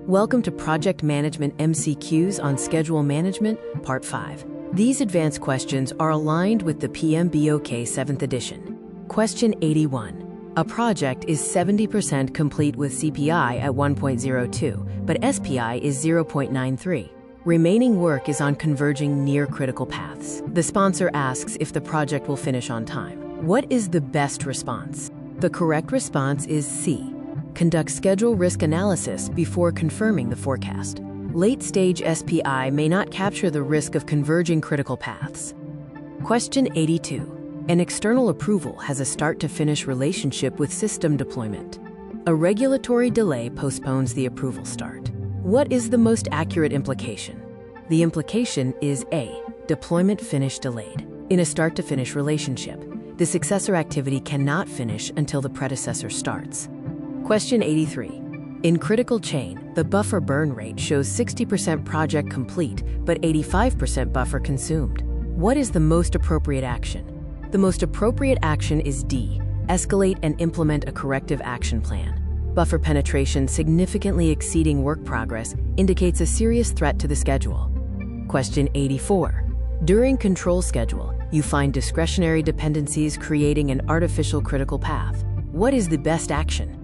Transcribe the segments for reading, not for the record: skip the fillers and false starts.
Welcome to Project Management MCQs on Schedule Management, Part 5. These advanced questions are aligned with the PMBOK 7th edition. Question 81. A project is 70% complete with CPI at 1.02, but SPI is 0.93. Remaining work is on converging near critical paths. The sponsor asks if the project will finish on time. What is the best response? The correct response is C. Conduct schedule risk analysis before confirming the forecast. Late-stage SPI may not capture the risk of converging critical paths. Question 82. An external approval has a start-to-finish relationship with system deployment. A regulatory delay postpones the approval start. What is the most accurate implication? The implication is A. Deployment finish delayed. In a start-to-finish relationship, the successor activity cannot finish until the predecessor starts. Question 83. In critical chain, the buffer burn rate shows 60% project complete, but 85% buffer consumed. What is the most appropriate action? The most appropriate action is D. Escalate and implement a corrective action plan. Buffer penetration significantly exceeding work progress indicates a serious threat to the schedule. Question 84. During control schedule, you find discretionary dependencies creating an artificial critical path. What is the best action?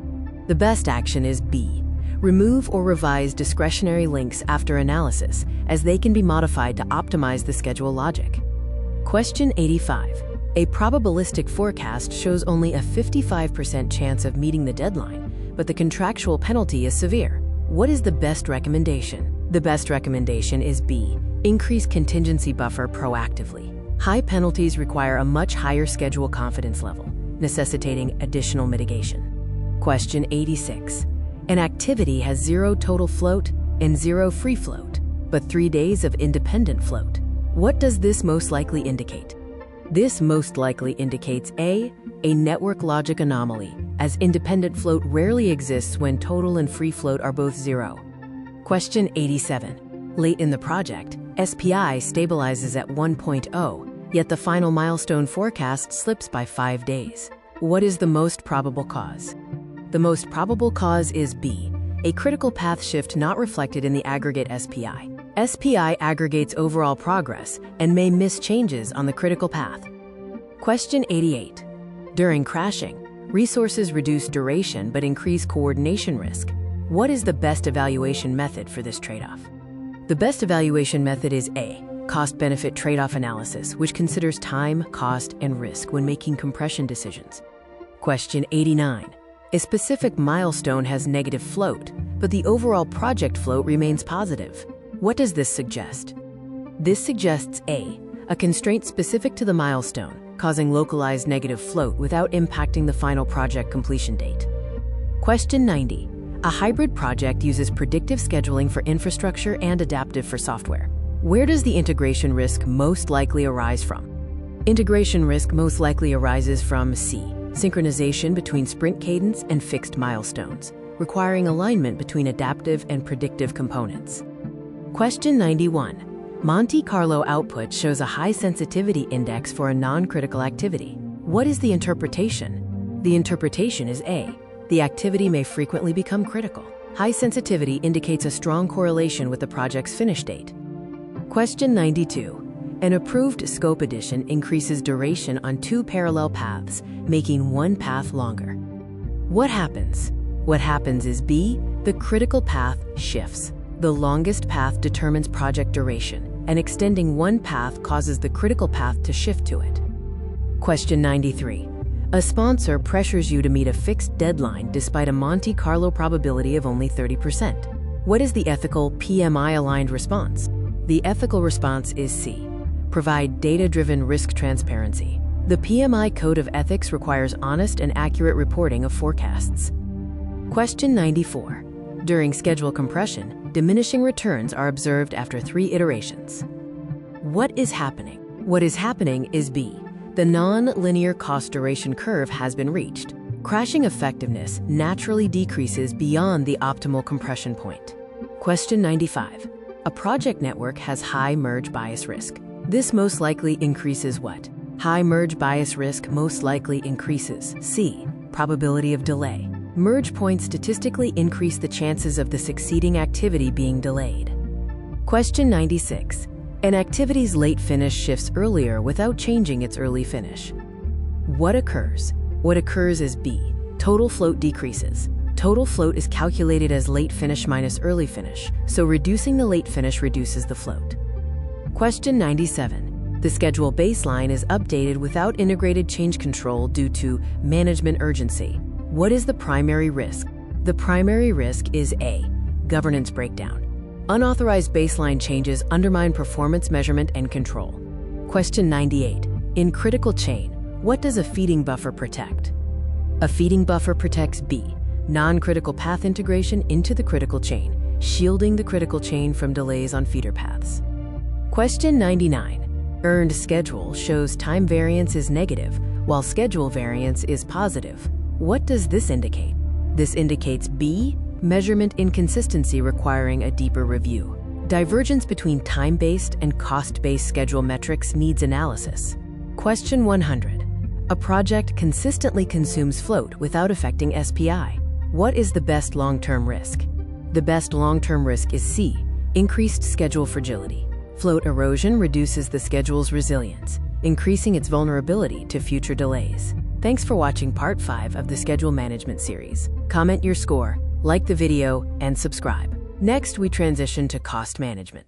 The best action is B. Remove or revise discretionary links after analysis, as they can be modified to optimize the schedule logic. Question 85. A probabilistic forecast shows only a 55% chance of meeting the deadline, but the contractual penalty is severe. What is the best recommendation? The best recommendation is B. Increase contingency buffer proactively. High penalties require a much higher schedule confidence level, necessitating additional mitigation. Question 86. An activity has 0 total float and 0 free float, but 3 days of independent float. What does this most likely indicate? This most likely indicates A. A network logic anomaly, as independent float rarely exists when total and free float are both 0. Question 87. Late in the project, SPI stabilizes at 1.0, yet the final milestone forecast slips by 5 days. What is the most probable cause? The most probable cause is B. A critical path shift not reflected in the aggregate SPI. SPI aggregates overall progress and may miss changes on the critical path. Question 88. During crashing, resources reduce duration but increase coordination risk. What is the best evaluation method for this trade-off? The best evaluation method is A. Cost-benefit trade-off analysis, which considers time, cost, and risk when making compression decisions. Question 89. A specific milestone has negative float, but the overall project float remains positive. What does this suggest? This suggests A. A constraint specific to the milestone, causing localized negative float without impacting the final project completion date. Question 90. A hybrid project uses predictive scheduling for infrastructure and adaptive for software. Where does the integration risk most likely arise from? Integration risk most likely arises from C. Synchronization between sprint cadence and fixed milestones, requiring alignment between adaptive and predictive components. Question 91. Monte Carlo output shows a high sensitivity index for a non-critical activity. What is the interpretation? The interpretation is A. The activity may frequently become critical. High sensitivity indicates a strong correlation with the project's finish date. Question 92. An approved scope addition increases duration on 2 parallel paths, making one path longer. What happens? What happens is B. The critical path shifts. The longest path determines project duration, and extending one path causes the critical path to shift to it. Question 93. A sponsor pressures you to meet a fixed deadline despite a Monte Carlo probability of only 30%. What is the ethical PMI-aligned response? The ethical response is C. Provide data-driven risk transparency. The PMI Code of Ethics requires honest and accurate reporting of forecasts. Question 94. During schedule compression, diminishing returns are observed after 3 iterations. What is happening? What is happening is B. The non-linear cost duration curve has been reached. Crashing effectiveness naturally decreases beyond the optimal compression point. Question 95. A project network has high merge bias risk. This most likely increases what? High merge bias risk most likely increases C. Probability of delay. Merge points statistically increase the chances of the succeeding activity being delayed. Question 96. An activity's late finish shifts earlier without changing its early finish. What occurs? What occurs is B. Total float decreases. Total float is calculated as late finish minus early finish, so reducing the late finish reduces the float. Question 97. The schedule baseline is updated without integrated change control due to management urgency. What is the primary risk? The primary risk is A. Governance breakdown. Unauthorized baseline changes undermine performance measurement and control. Question 98. In critical chain, what does a feeding buffer protect? A feeding buffer protects B. Non-critical path integration into the critical chain, shielding the critical chain from delays on feeder paths. Question 99. Earned schedule shows time variance is negative, while schedule variance is positive. What does this indicate? This indicates B. Measurement inconsistency requiring a deeper review. Divergence between time-based and cost-based schedule metrics needs analysis. Question 100. A project consistently consumes float without affecting SPI. What is the best long-term risk? The best long-term risk is C. Increased schedule fragility. Float erosion reduces the schedule's resilience, increasing its vulnerability to future delays. Thanks for watching Part 5 of the Schedule Management series. Comment your score, like the video, and subscribe. Next, we transition to cost management.